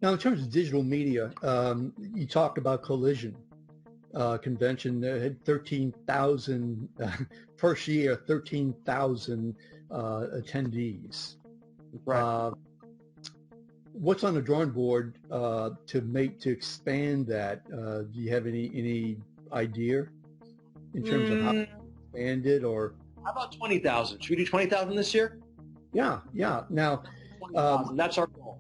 Now, in terms of digital media, you talked about Collision convention that had 13,000, first year, 13,000 attendees. Right. What's on the drawing board to expand that? Do you have any idea in terms of how to expand it, or? How about 20,000? Should we do 20,000 this year? Yeah, yeah. Now, 20,000. That's our goal.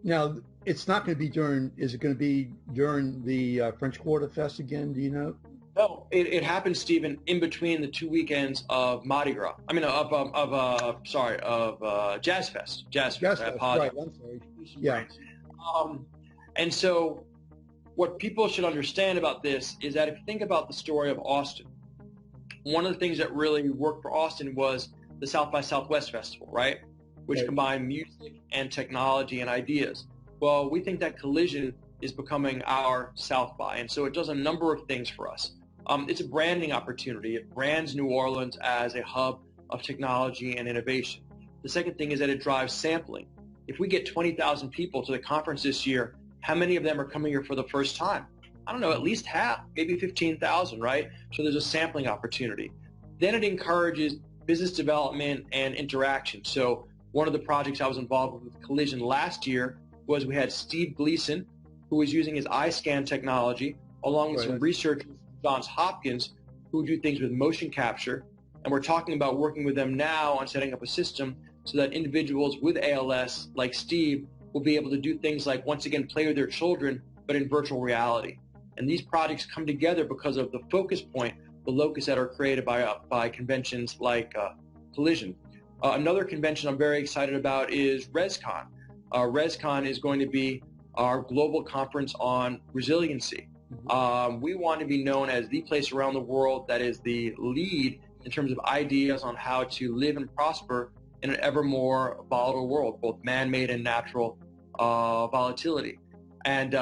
Now, it's not going to be during, is it going to be during the French Quarter Fest again? Do you know? No, it happens, Stephen, in between the 2 weekends of Mardi Gras. I mean, of Jazz Fest. Jazz Fest. I apologize. Right, I'm sorry. Yeah. And so what people should understand about this is that if you think about the story of Austin, one of the things that really worked for Austin was the South by Southwest Festival, right? Which combined music and technology and ideas. Well, we think that Collision is becoming our South by, and so it does a number of things for us. It's a branding opportunity. It brands New Orleans as a hub of technology and innovation. The second thing is that it drives sampling. If we get 20,000 people to the conference this year, how many of them are coming here for the first time? I don't know, at least half, maybe 15,000, right? So there's a sampling opportunity. Then it encourages business development and interaction. So one of the projects I was involved with Collision last year was we had Steve Gleason, who was using his eye scan technology, along with some researchers from Johns Hopkins who do things with motion capture. And we're talking about working with them now on setting up a system so that individuals with ALS, like Steve, will be able to do things like, once again, play with their children, but in virtual reality. And these projects come together because of the focus point, the locus that are created by conventions like Collision. Another convention I'm very excited about is ResCon. ResCon is going to be our global conference on resiliency. We want to be known as the place around the world that is the lead in terms of ideas on how to live and prosper in an ever more volatile world, both man-made and natural volatility. And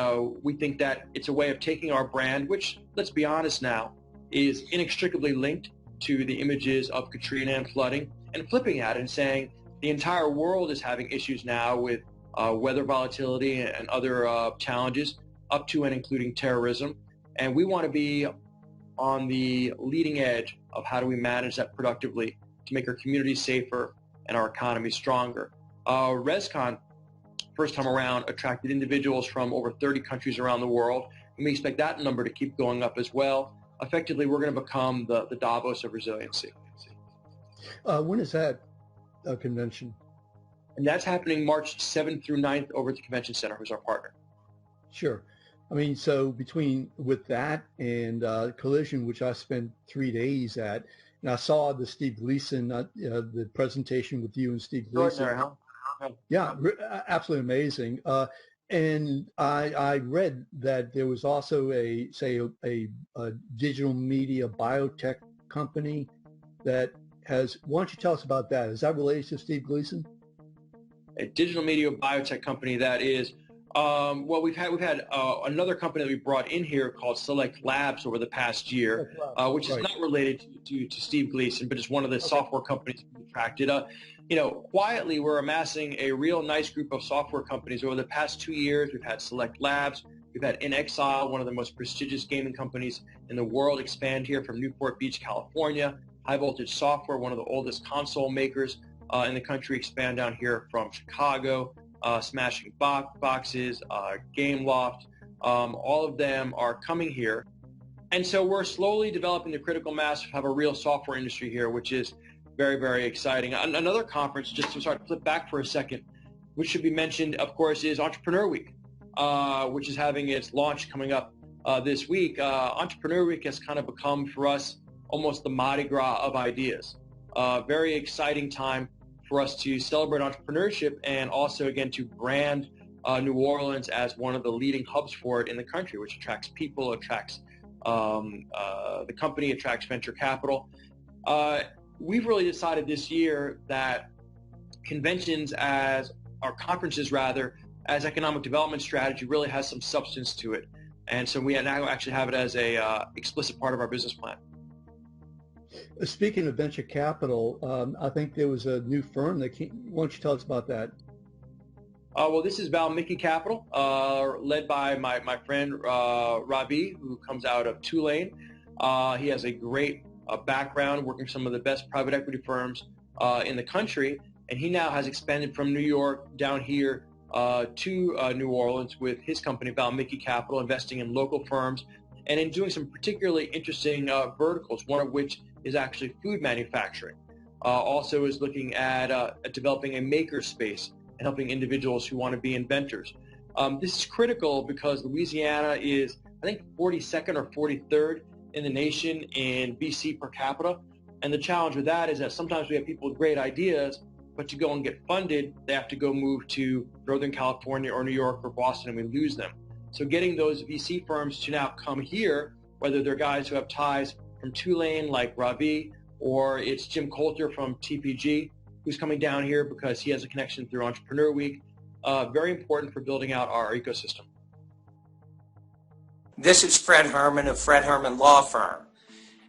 we think that it's a way of taking our brand, which, let's be honest now, is inextricably linked to the images of Katrina and flooding, and flipping at it and saying the entire world is having issues now with weather volatility and other challenges, up to and including terrorism. And we want to be on the leading edge of how do we manage that productively to make our communities safer and our economy stronger. ResCon, first time around, attracted individuals from over 30 countries around the world, and we expect that number to keep going up as well. Effectively, we're going to become the Davos of resiliency. When is that convention? And that's happening March 7th through 9th over at the Convention Center, who's our partner. Sure. I mean, so with that and Collision, which I spent 3 days at, and I saw the Steve Gleason, the presentation with you and Steve Gleason. Huh? Yeah, absolutely amazing. And I read that there was also a digital media biotech company that has. Why don't you tell us about that? Is that related to Steve Gleason? A digital media biotech company that is. Well, we've had another company that we brought in here called Select Labs over the past year, which is not related to Steve Gleason, but it's one of the software companies we attracted. Quietly, we're amassing a real nice group of software companies. Over the past 2 years, we've had Select Labs, we've had In Exile, one of the most prestigious gaming companies in the world, expand here from Newport Beach, California. High Voltage Software, one of the oldest console makers in the country, expand down here from Chicago. Smashing Boxes, Gameloft, all of them are coming here. And so we're slowly developing the critical mass to have a real software industry here, which is very, very exciting. Another conference, just to start to flip back for a second, which should be mentioned, of course, is Entrepreneur Week, which is having its launch coming up this week. Entrepreneur Week has kind of become for us almost the Mardi Gras of ideas. Very exciting time for us to celebrate entrepreneurship and also, again, to brand New Orleans as one of the leading hubs for it in the country, which attracts people, attracts the company, attracts venture capital. We've really decided this year that conventions conferences as economic development strategy really has some substance to it. And so we now actually have it as a explicit part of our business plan. Speaking of venture capital, I think there was a new firm that came. Why don't you tell us about that? Well, this is Valmiki Capital, led by my friend Ravi, who comes out of Tulane. He has a great background working with some of the best private equity firms in the country, and he now has expanded from New York down here to New Orleans with his company, Valmiki Capital, investing in local firms and in doing some particularly interesting verticals, one of which is actually food manufacturing. Also is looking at developing a maker space and helping individuals who want to be inventors. This is critical because Louisiana is, I think, 42nd or 43rd in the nation in VC per capita. And the challenge with that is that sometimes we have people with great ideas, but to go and get funded, they have to go move to Northern California or New York or Boston, and we lose them. So getting those VC firms to now come here, whether they're guys who have ties from Tulane like Ravi, or it's Jim Coulter from TPG, who's coming down here because he has a connection through Entrepreneur Week. Very important for building out our ecosystem. This is Fred Herman of Fred Herman Law Firm,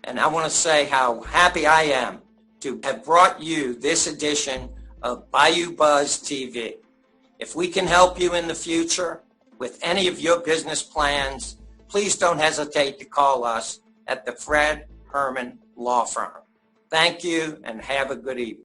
and I want to say how happy I am to have brought you this edition of Bayou Buzz TV. If we can help you in the future with any of your business plans, please don't hesitate to call us at the Fred Herman Law Firm. Thank you and have a good evening.